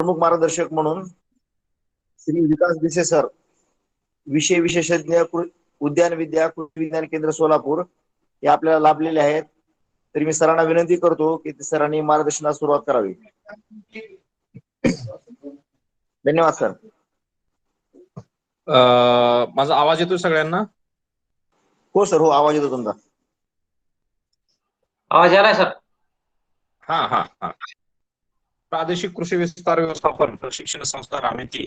प्रमुख मार्गदर्शक म्हणून श्री विकास दिसे सर, विषय विशेषज्ञ उद्यान विद्या कृषी विज्ञान केंद्र सोलापूर हे आपल्याला लाभलेले आहेत. तरी मी सरांना विनंती करतो की सरांनी मार्गदर्शनास सुरुवात करावी. धन्यवाद सर. माझा आवाज येतो सगळ्यांना? हो सर, हो, आवाज येतो तुमचा. आवाज आलाय सर? हा हा हा. प्रादेशिक कृषी विस्तार व्यवस्थापन प्रशिक्षण संस्था रामेती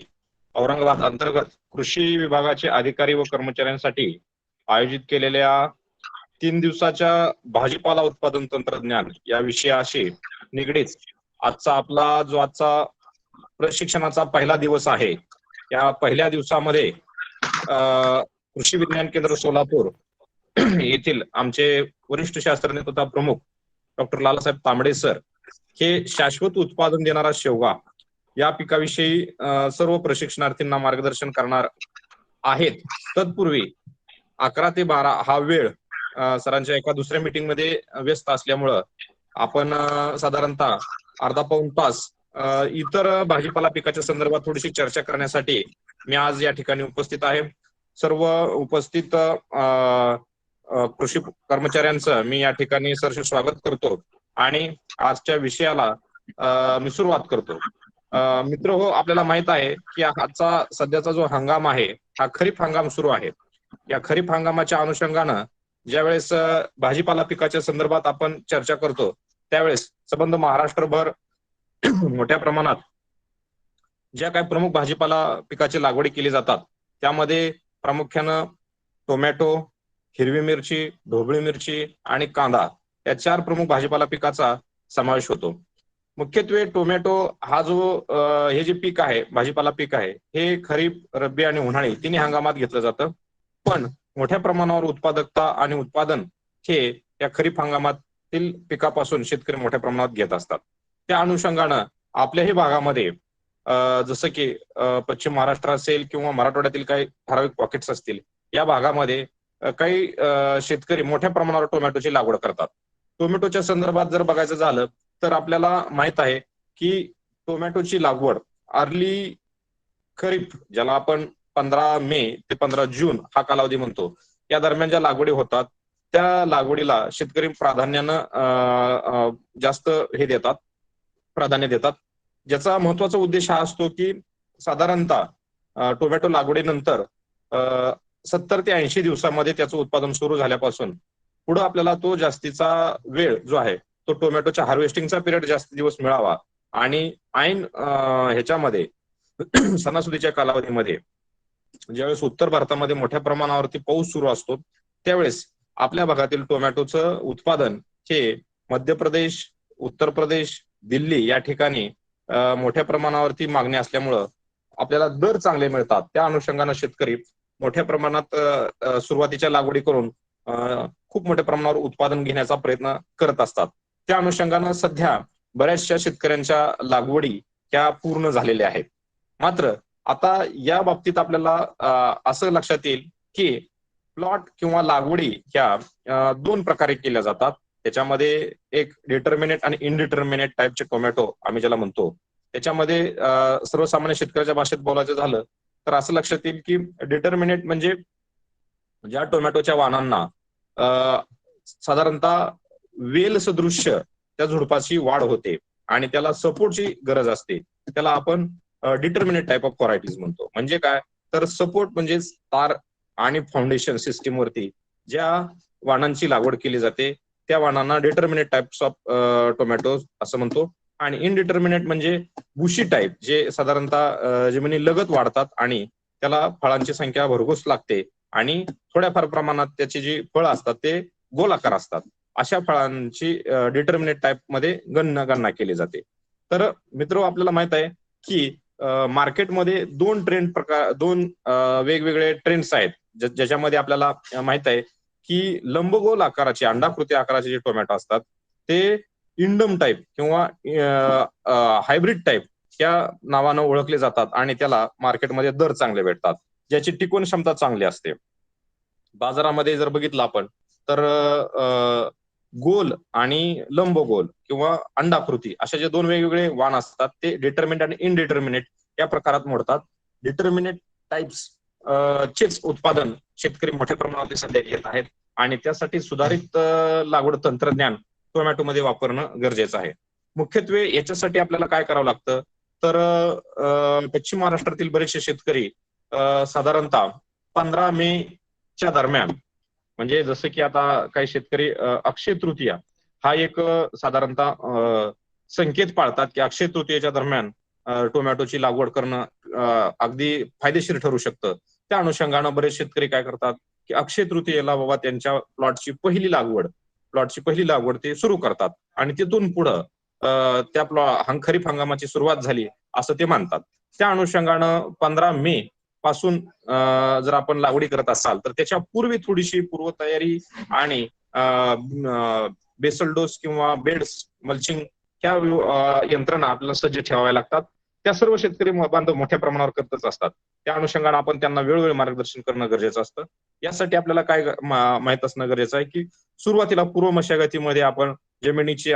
औरंगाबाद अंतर्गत कृषी विभागाचे अधिकारी व कर्मचाऱ्यांसाठी आयोजित केलेल्या 3 दिवसाच्या भाजीपाला उत्पादन तंत्रज्ञान या विषयाशी निगडीत आजचा प्रशिक्षणाचा पहिला दिवस आहे. या पहिल्या दिवसामध्ये कृषी विज्ञान केंद्र सोलापूर येथील आमचे वरिष्ठ शास्त्रज्ञ तथा प्रमुख डॉक्टर लालासाहेब तांबडे सर हे शाश्वत उत्पादन देणारा शेवगा या पिकाविषयी सर्व प्रशिक्षणार्थींना मार्गदर्शन करणार आहेत. तत्पूर्वी 11 ते 12 हा वेळ सरांच्या एका दुसऱ्या मीटिंग मध्ये व्यस्त असल्यामुळं आपण साधारणतः अर्धा पाऊण तास इतर भाजीपाला पिकाच्या संदर्भात थोडीशी चर्चा करण्यासाठी मी आज या ठिकाणी उपस्थित आहे. सर्व उपस्थित कृषी कर्मचाऱ्यांचं मी या ठिकाणी सरसे स्वागत करतो आणि आजच्या विषयाला मी सुरुवात करतो. मित्र हो, आपल्याला माहित आहे की आजचा सध्याचा जो हंगाम आहे हा खरीप हंगाम सुरू आहे. या खरीप हंगामाच्या अनुषंगानं ज्यावेळेस भाजीपाला पिकाच्या संदर्भात आपण चर्चा करतो त्यावेळेस संबंध महाराष्ट्रभर मोठ्या प्रमाणात ज्या काही प्रमुख भाजीपाला पिकाची लागवडी केली जातात त्यामध्ये प्रामुख्यानं टोमॅटो, हिरवी मिरची, ढोबळी मिरची आणि कांदा या 4 प्रमुख भाजीपाला पिकाचा समावेश होतो. मुख्यत्वे टोमॅटो हा जो हे जे पीक आहे, भाजीपाला पीक आहे, हे खरीप, रब्बी आणि उन्हाळी तिन्ही हंगामात घेतलं जातं. पण मोठ्या प्रमाणावर उत्पादकता आणि उत्पादन हे या खरीप हंगामातील पिकापासून शेतकरी मोठ्या प्रमाणात घेत असतात. त्या अनुषंगानं आपल्याही भागामध्ये जसं की पश्चिम महाराष्ट्र असेल किंवा मराठवाड्यातील काही ठराविक पॉकेट्स असतील, या भागामध्ये काही शेतकरी मोठ्या प्रमाणावर टोमॅटोची लागवड करतात. टोमॅटोच्या संदर्भात जर बघायचं झालं तर आपल्याला माहित आहे की टोमॅटोची लागवड अर्ली खरीप, ज्याला आपण 15 मे ते 15 जून हा कालावधी म्हणतो, या दरम्यान ज्या लागवडी होतात त्या लागवडीला शेतकरी प्राधान्यानं जास्त प्राधान्य देतात. ज्याचा महत्वाचा उद्देश हा असतो की साधारणतः टोमॅटो लागवडीनंतर 70 ते 80 दिवसामध्ये त्याचं उत्पादन सुरू झाल्यापासून पुढे आपल्याला तो जास्तीचा वेळ जो आहे तो टोमॅटोच्या हार्वेस्टिंगचा पिरियड जास्त दिवस मिळावा आणि ऐन ह्याच्यामध्ये सणासुदीच्या कालावधीमध्ये ज्यावेळेस उत्तर भारतामध्ये मोठ्या प्रमाणावरती पाऊस सुरू असतो त्यावेळेस आपल्या भागातील टोमॅटोचं उत्पादन हे मध्य प्रदेश, उत्तर प्रदेश, दिल्ली या ठिकाणी मोठ्या प्रमाणावरती मागणी असल्यामुळं आपल्याला दर चांगले मिळतात. त्या अनुषंगानं शेतकरी मोठ्या प्रमाणात सुरुवातीच्या लागवडी करून खूप मोठ्या प्रमाणावर उत्पादन घेण्याचा प्रयत्न करत असतात. त्या अनुषंगानं सध्या बऱ्याचशा शेतकऱ्यांच्या लागवडी ह्या पूर्ण झालेल्या आहेत. मात्र आता या बाबतीत आपल्याला असं लक्षात येईल की प्लॉट किंवा लागवडी ह्या 2 प्रकारे केल्या जातात. त्याच्यामध्ये एक डिटर्मिनेट आणि इनडिटर्मिनेट टाईपचे टोमॅटो आम्ही ज्याला म्हणतो, त्याच्यामध्ये सर्वसामान्य शेतकऱ्याच्या भाषेत बोलायचं झालं तर असं लक्षात येईल की डिटर्मिनेट म्हणजे ज्या टोमॅटोच्या वाणांना साधारणतः वेल सदृश्य त्या झुडपाची वाढ होते आणि त्याला सपोर्टची गरज असते, त्याला आपण डिटर्मिनेट टाईप ऑफ व्हरायटीज म्हणतो. म्हणजे काय तर सपोर्ट म्हणजे तार आणि फाउंडेशन सिस्टीम वरती ज्या वाणांची लागवड केली जाते त्या वाणांना डिटर्मिनेट टाइप्स ऑफ टोमॅटो असं म्हणतो. आणि इनडिटर्मिनेट म्हणजे बुशी टाईप, जे साधारणतः जमिनी लगत वाढतात आणि त्याला फळांची संख्या भरघोस लागते आणि थोड्याफार प्रमाणात त्याची जी फळं असतात ते गोलाकार असतात. अशा फळांची डिटर्मिनेट टाईप मध्ये गणना केली जाते. तर मित्र, आपल्याला माहित आहे की मार्केटमध्ये 2 वेगवेगळे ट्रेंड्स आहेत, ज्याच्यामध्ये आपल्याला माहित आहे की लंबगोल आकाराचे, अंडाकृती आकाराचे जे टोमॅटो असतात ते इंडम टाईप किंवा हायब्रिड टाईप या नावानं ओळखले जातात आणि त्याला मार्केटमध्ये दर चांगले भेटतात, ज्याची टिकवण क्षमता चांगली असते. बाजारामध्ये जर बघितलं आपण तर गोल आणि लंबगोल किंवा अंडाकृती अशा जे दोन वेगवेगळे वाण असतात ते डिटर्मिनेट आणि इनडिटर्मिनेट या प्रकारात मोडतात. डिटर्मिनेट टाइप्स चेच उत्पादन शेतकरी मोठ्या प्रमाणात सध्या घेत आहेत आणि त्यासाठी सुधारित लागवड तंत्रज्ञान टोमॅटोमध्ये वापरणं गरजेचं आहे. मुख्यत्वे याच्यासाठी आपल्याला काय करावं लागतं तर पश्चिम महाराष्ट्रातील बरेचसे शेतकरी साधारणतः 15 मेच्या दरम्यान, म्हणजे जसं की आता काही शेतकरी अक्षय तृतीया हा एक साधारणतः संकेत पाळतात की अक्षय तृतीयेच्या दरम्यान टोमॅटोची लागवड करणं अगदी फायदेशीर ठरू शकतं. त्या अनुषंगानं बरेच शेतकरी काय करतात की अक्षय तृतीयेला बाबा त्यांच्या प्लॉटची पहिली लागवड ते सुरू करतात आणि तिथून पुढं त्या खरीप हंगामाची सुरुवात झाली असं ते मानतात. त्या अनुषंगानं 15 मे पासून जर आपण लागवडी करत असाल तर त्याच्या पूर्वी थोडीशी पूर्वतयारी आणि बेसल डोस किंवा बेड्स मल्चिंग ह्या यंत्रणा आपल्याला सज्ज ठेवाव्या लागतात. त्या सर्व शेतकरी बांधव मोठ्या प्रमाणावर करतच असतात. त्या अनुषंगाने आपण त्यांना वेळोवेळी मार्गदर्शन करणं गरजेचं असतं. यासाठी आपल्याला काय माहित असणं गरजेचं आहे की सुरुवातीला पूर्व मशागतीमध्ये आपण जमिनीची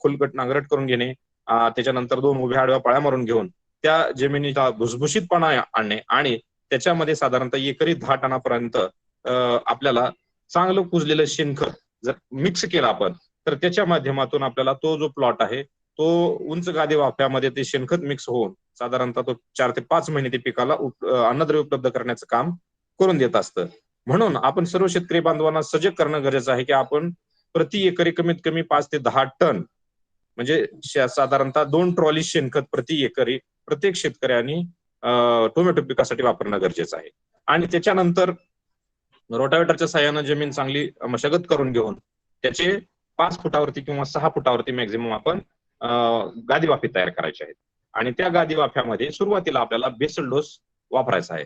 खोलगट नांगरट करून घेणे, त्याच्यानंतर 2 उभ्या आडव्या पाळ्या मारून घेऊन त्या जमिनीचा भुसभुशीतपणा आणणे आणि त्याच्यामध्ये साधारणतः एकरी 10 टनापर्यंत आपल्याला चांगलं कुजलेलं शेणखत जर मिक्स केलं आपण तर त्याच्या माध्यमातून आपल्याला तो जो प्लॉट आहे तो उंच गादी वाफ्यामध्ये ते शेणखत मिक्स होऊन साधारणतः तो 4 ते 5 महिने ते पिकाला अन्नद्रव्य उपलब्ध करण्याचं काम करून देत असतं. म्हणून आपण सर्व शेतकरी बांधवांना सजग करणं गरजेचं आहे की आपण प्रति एकरी कमीत कमी 5 ते 10 टन म्हणजे साधारणतः 2 ट्रॉली शेणखत प्रति एकरी प्रत्येक शेतकऱ्यांनी टोमॅटो पिकासाठी वापरणं गरजेचं आहे. आणि त्याच्यानंतर रोटावेटरच्या साहाय्यानं जमीन चांगली मशागत करून घेऊन त्याचे 5 फुटावरती किंवा 6 फुटावरती मॅक्झिमम आपण गादी वाफे तयार करायचे आहेत. आणि त्या गादी वाफ्यामध्ये सुरुवातीला आपल्याला बेसल डोस वापरायचा आहे,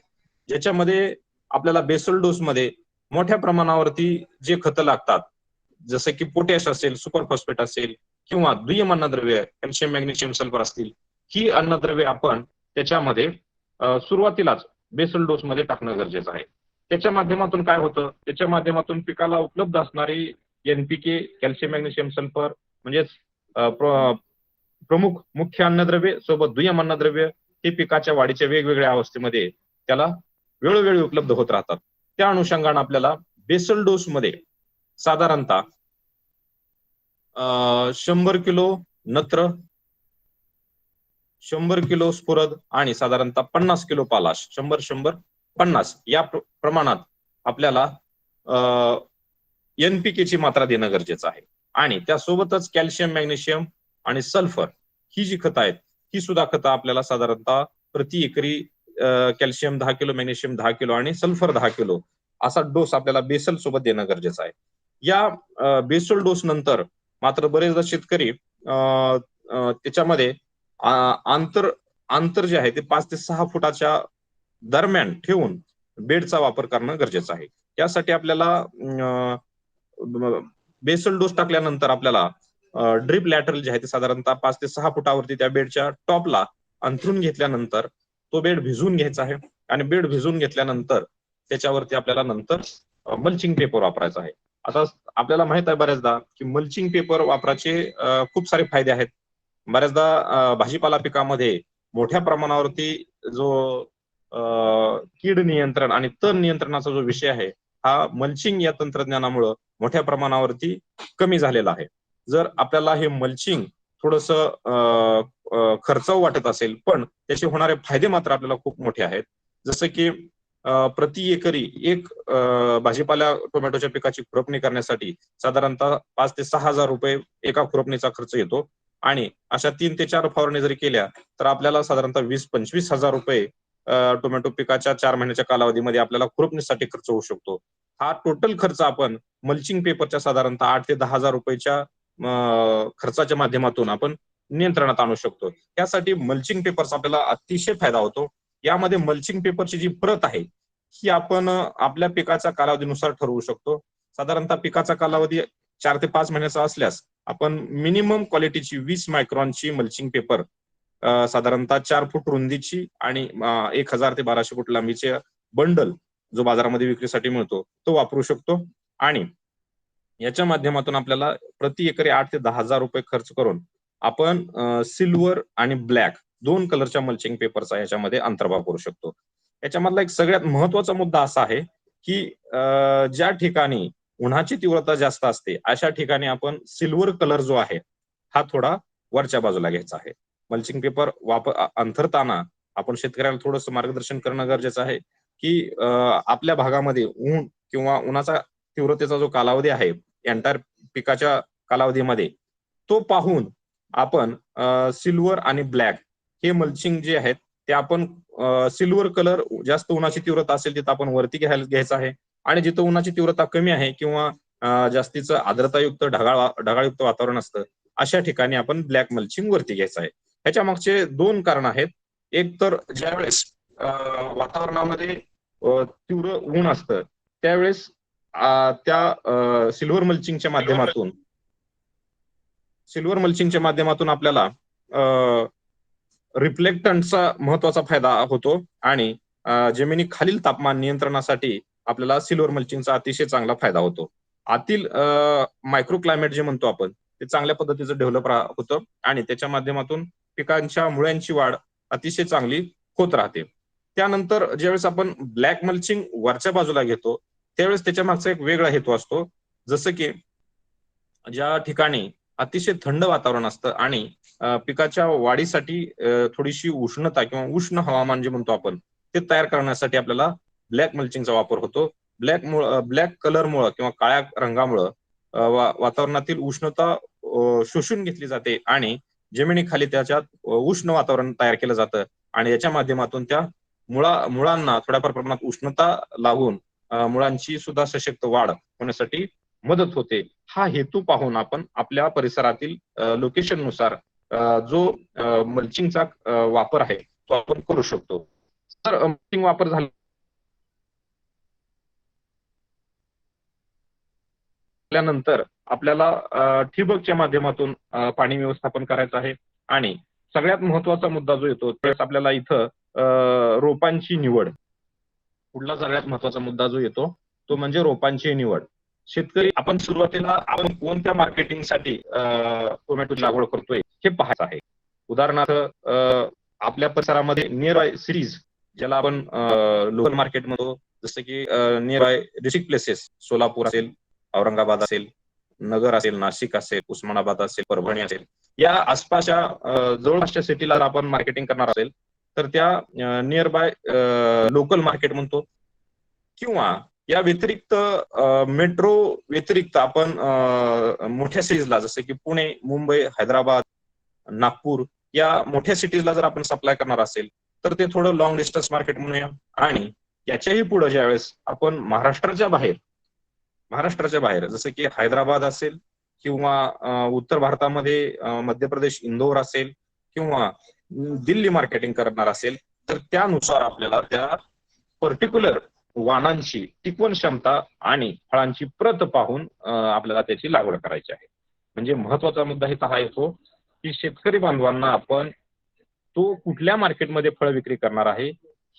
ज्याच्यामध्ये आपल्याला बेसल डोस मध्ये मोठ्या प्रमाणावरती जे खतं लागतात जसं की पोटॅश असेल, सुपर फॉस्फेट असेल किंवा दुय्यम अन्नद्रव्य कॅल्शियम मॅग्नेशियम सल्फर असतील, ही अन्नद्रव्ये आपण त्याच्यामध्ये सुरुवातीलाच बेसल डोस मध्ये टाकणं गरजेचं आहे. त्याच्या माध्यमातून काय होतं, त्याच्या माध्यमातून पिकाला उपलब्ध असणारी एनपीके कॅल्शियम मॅग्नेशियम सल्फर म्हणजेच प्रमुख मुख्य अन्नद्रव्ये सोबत दुय्यम अन्नद्रव्य हे पिकाच्या वाढीच्या वेगवेगळ्या अवस्थेमध्ये त्याला वेळोवेळी उपलब्ध होत राहतात. त्या अनुषंगाने आपल्याला बेसल डोस मध्ये साधारणतः 100 किलो नत्र, 100 किलो स्फुरद आणि साधारणतः 50 किलो पालाश, 100-100-50 या प्रमाणात आपल्याला एनपीके ची मात्रा देणं गरजेचं आहे. आणि त्यासोबतच कॅल्शियम मॅग्नेशियम आणि सल्फर ही जी खतं आहेत ही सुद्धा खतं आपल्याला साधारणतः प्रति एकरी कॅल्शियम 10 किलो, मॅग्नेशियम 10 किलो आणि सल्फर 10 किलो असा डोस आपल्याला बेसल सोबत देणं गरजेचं आहे. या बेसल डोस नंतर मात्र बरेचदा शेतकरी त्याच्यामध्ये अंतर जे आहे ते 5 ते 6 फुटाच्या दरम्यान ठेवून बेडचा वापर करणं गरजेचं आहे. यासाठी आपल्याला बेसल डोस टाकल्यानंतर आपल्याला ड्रिप लॅटरल जे आहे ते साधारणतः 5 ते 6 फुटावरती त्या बेडच्या टॉपला अंथरून घेतल्यानंतर तो बेड भिजवून घ्यायचा आहे आणि बेड भिजवून घेतल्यानंतर त्याच्यावरती आपल्याला नंतर मल्चिंग पेपर वापरायचा आहे. आता आपल्याला माहित आहे बऱ्याचदा की मल्चिंग पेपर वापराचे खूप सारे फायदे आहेत. बऱ्याचदा भाजीपाला पिकामध्ये मोठ्या प्रमाणावरती जो कीड नियंत्रण आणि तण नियंत्रणाचा जो विषय आहे हा मल्चिंग या तंत्रज्ञानामुळे मोठ्या प्रमाणावरती कमी झालेला आहे. जर आपल्याला हे मल्चिंग थोडंसं खर्चाऊ वाटत असेल पण त्याचे होणारे फायदे मात्र आपल्याला खूप मोठे आहेत. जसं की प्रति एकरी एक भाजीपाला टोमॅटोच्या पिकाची खुरपणी करण्यासाठी साधारणतः 5 ते 6 हजार रुपये एका खुरपणीचा खर्च येतो आणि अशा 3 ते 4 फवारणी जरी केल्या तर आपल्याला साधारणतः 20-25 हजार रुपये टोमॅटो पिकाच्या 4 महिन्याच्या कालावधीमध्ये आपल्याला खुरपणीसाठी खर्च होऊ शकतो. हा टोटल खर्च आपण मल्चिंग पेपरच्या साधारणतः 8 ते 10 हजार रुपयाच्या खर्चाच्या माध्यमातून आपण नियंत्रणात आणू शकतो. त्यासाठी मल्चिंग पेपरचा आपल्याला अतिशय फायदा होतो. यामध्ये मल्चिंग पेपरची जी प्रत आहे ही आपण आपल्या पिकाच्या कालावधीनुसार ठरवू शकतो. साधारणतः पिकाचा कालावधी 4 ते 5 महिन्याचा असल्यास आपण मिनिमम क्वालिटीची 20 मायक्रॉनची मल्चिंग पेपर साधारणतः 4 फूट रुंदीची आणि 1000 ते 1200 फूट लांबीचे बंडल जो बाजारामध्ये विक्रीसाठी मिळतो तो वापरू शकतो. आणि याच्या माध्यमातून आपल्याला प्रति एकरी 8 ते 10,000 रुपये खर्च करून आपण सिल्वर आणि ब्लॅक 2 कलरच्या मल्चिंग पेपरचा याच्यामध्ये अंतर्भाव करू शकतो. याच्यामधला एक सगळ्यात महत्वाचा मुद्दा असा आहे की ज्या ठिकाणी उन्हाची तीव्रता जास्त असते अशा ठिकाणी आपण सिल्वर कलर जो आहे हा थोडा वरच्या बाजूला घ्यायचा आहे. मल्चिंग पेपर अंथरताना आपण शेतकऱ्याला थोडंसं मार्गदर्शन करणं गरजेचं आहे की आपल्या भागामध्ये ऊन किंवा उन्हाचा तीव्रतेचा जो कालावधी आहे एंटायर पिकाच्या कालावधीमध्ये तो पाहून आपण सिल्वर आणि ब्लॅक हे मल्चिंग जे आहेत ते आपण सिल्वर कलर जास्त उन्हाची तीव्रता असेल तिथं आपण वरती घ्यायचं आहे आणि जिथं उन्हाची तीव्रता कमी आहे किंवा जास्तीचं आर्द्रतायुक्त ढगाळयुक्त वातावरण असतं अशा ठिकाणी आपण ब्लॅक मल्चिंग वरती घ्यायचं आहे. ह्याच्या मागचे 2 कारण आहेत. एक तर ज्यावेळेस वातावरणामध्ये तीव्र ऊन असतं त्यावेळेस त्या सिल्वर मल्चिंगच्या माध्यमातून आपल्याला रिफ्लेक्टंटचा महत्वाचा फायदा होतो आणि जमिनीखालील तापमान नियंत्रणासाठी आपल्याला सिल्वर मल्चिंगचा अतिशय चांगला फायदा होतो. आतील मायक्रो क्लायमेट जे म्हणतो आपण ते चांगल्या पद्धतीचं डेव्हलप होतं आणि त्याच्या माध्यमातून पिकांच्या मुळ्यांची वाढ अतिशय चांगली होत राहते. त्यानंतर ज्यावेळेस आपण ब्लॅक मल्चिंग वरच्या बाजूला घेतो त्यावेळेस त्याच्या मागचा एक वेगळा हेतू असतो. जसं की ज्या ठिकाणी अतिशय थंड वातावरण असतं आणि पिकाच्या वाढीसाठी थोडीशी उष्णता किंवा उष्ण हवामान जे म्हणतो आपण ते तयार करण्यासाठी आपल्याला ब्लॅक मल्चिंगचा वापर होतो. ब्लॅक कलरमुळं किंवा काळ्या रंगामुळं वातावरणातील उष्णता शोषून घेतली जाते आणि जमिनीखाली त्याच्यात उष्ण वातावरण तयार केलं जातं आणि याच्या माध्यमातून त्या मुळांना थोड्याफार प्रमाणात उष्णता लागून मुळांची सुद्धा सशक्त वाढ होण्यासाठी मदत होते. हा हेतू पाहून आपण आपल्या परिसरातील लोकेशन नुसार जो मल्चिंगचा वापर आहे तो आपण करू शकतो. तर मल्चिंग वापर झाल्यानंतर आपल्याला ठिबकच्या माध्यमातून पाणी व्यवस्थापन करायचं आहे आणि सगळ्यात महत्वाचा मुद्दा जो येतो त्यावेळेस आपल्याला इथं रोपांची निवड. पुढला सगळ्यात महत्वाचा मुद्दा जो येतो तो म्हणजे रोपांची निवड. शेतकरी आपण सुरुवातीला आपण कोणत्या मार्केटिंगसाठी टोमॅटोची लागवड करतोय हे पाहायचं आहे. उदाहरणार्थ आपल्या परिसरामध्ये नियर बाय सिटीज ज्याला आपण लोकल मार्केट म्हणतो जसं की near by district places Solapur असेल, औरंगाबाद असेल, नगर असेल, नाशिक असेल, उस्मानाबाद असेल, परभणी असेल या आसपासच्या जवळपासच्या सिटीला आपण मार्केटिंग करणार असेल तर त्या नियर बाय लोकल मार्केट म्हणतो. किंवा या व्यतिरिक्त मेट्रो व्यतिरिक्त आपण मोठ्या सिटीजला जसं की पुणे, मुंबई, हैदराबाद, नागपूर या मोठ्या सिटीजला जर आपण सप्लाय करणार असेल तर ते थोडं लॉंग डिस्टन्स मार्केट म्हणूया. आणि याच्याही पुढे ज्यावेळेस आपण महाराष्ट्राच्या बाहेर जसं की हैदराबाद असेल किंवा उत्तर भारतामध्ये मध्य प्रदेश इंदोर असेल किंवा दिल्ली मार्केटिंग करणार असेल तर त्यानुसार आपल्याला त्या पर्टिक्युलर वाणांची टिकवण क्षमता आणि फळांची प्रत पाहून आपल्याला त्याची लागवड करायची आहे. म्हणजे महत्वाचा मुद्दा इथं हा येतो की शेतकरी बांधवांना आपण तो कुठल्या मार्केटमध्ये फळ विक्री करणार आहे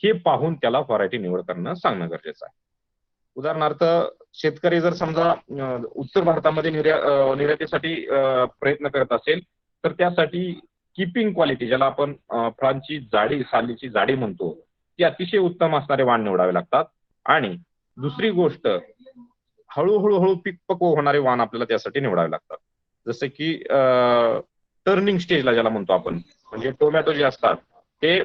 हे पाहून त्याला व्हरायटी निवड करणं सांगणं गरजेचं आहे. उदाहरणार्थ शेतकरी जर समजा उत्तर भारतामध्ये निर्यातीसाठी प्रयत्न करत असेल तर त्यासाठी कीपिंग क्वालिटी ज्याला आपण फळांची जाडी, सालीची जाडी म्हणतो ती अतिशय उत्तम असणारे वाण निवडावे लागतात. आणि दुसरी गोष्ट हळूहळू पीक पक्व होणारे वाण आपल्याला त्यासाठी निवडावे लागतात. जसं की टर्निंग स्टेजला ज्याला म्हणतो आपण म्हणजे टोमॅटो जे असतात ते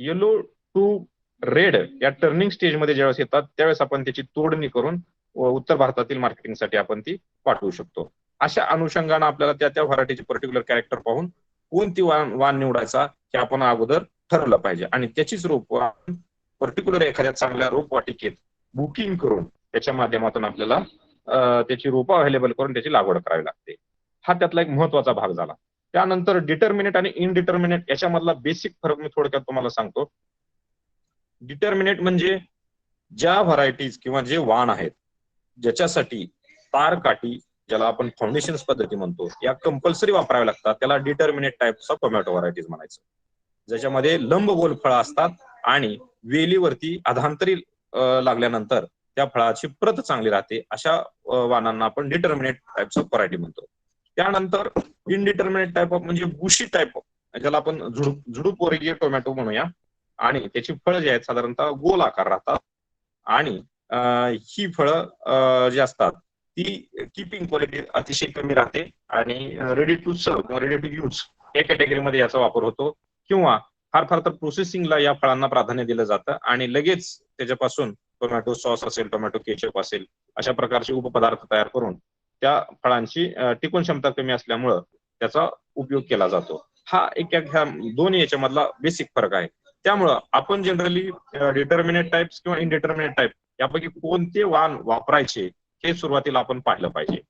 येलो टू रेड या टर्निंग स्टेजमध्ये ज्यावेळेस येतात त्यावेळेस आपण त्याची तोडणी करून उत्तर भारतातील मार्केटिंगसाठी आपण ती पाठवू शकतो. अशा अनुषंगाने आपल्याला त्या व्हरायटीचे पर्टिक्युलर कॅरेक्टर पाहून कोणती वाण निवडायचा हे आपण अगोदर ठरवलं पाहिजे आणि त्याचीच रोप पर्टिक्युलर एखाद्या चांगल्या रोपवाटिकेत बुकिंग करून त्याच्या माध्यमातून आपल्याला त्याची रोपं अवेलेबल करून त्याची लागवड करावी लागते. हा त्यातला एक महत्वाचा भाग झाला. त्यानंतर डिटर्मिनेट आणि इनडिटर्मिनेट याच्यामधला बेसिक फरक मी थोडक्यात तुम्हाला सांगतो. डिटर्मिनेट म्हणजे ज्या व्हरायटीज किंवा जे वाण आहेत ज्याच्यासाठी तार काठी ज्याला आपण फाउंडेशन पद्धती म्हणतो या कंपल्सरी वापराव्या लागतात त्याला determinate types of tomato varieties म्हणायचं. ज्याच्यामध्ये लंबगोल फळं असतात आणि वेलीवरती अधांतरी लागल्यानंतर त्या फळाची प्रत चांगली राहते, अशा वाणांना आपण डिटर्मिनेट टाइप्स ऑफ व्हरायटी म्हणतो. त्यानंतर इनडिटर्मिनेट टाइप ऑफ म्हणजे बुशी टाइप, ज्याला आपण झुडूप वर्गीय टोमॅटो म्हणूया, आणि त्याची फळं जी आहेत साधारणतः गोल आकार राहतात, आणि ही फळं जी असतात ती किपिंग क्वालिटी अतिशय कमी राहते, आणि रेडी टू सर्व किंवा रेडी टू यूज या कॅटेगरीमध्ये याचा वापर होतो, किंवा फार फार तर प्रोसेसिंगला या फळांना प्राधान्य दिलं जातं, आणि लगेच त्याच्यापासून टोमॅटो सॉस असेल, टोमॅटो केचप असेल, अशा प्रकारचे उपपदार्थ तयार करून त्या फळांची टिकून क्षमता कमी असल्यामुळं त्याचा उपयोग केला जातो. हा ह्या दोन याच्यामधला बेसिक फरक आहे. त्यामुळं आपण जनरली डिटर्मिनेट टाइप्स किंवा इनडिटर्मिनेट टाइप यापैकी कोणते वाण वापरायचे हे सुरुवातीला आपण पाहिलं पाहिजे.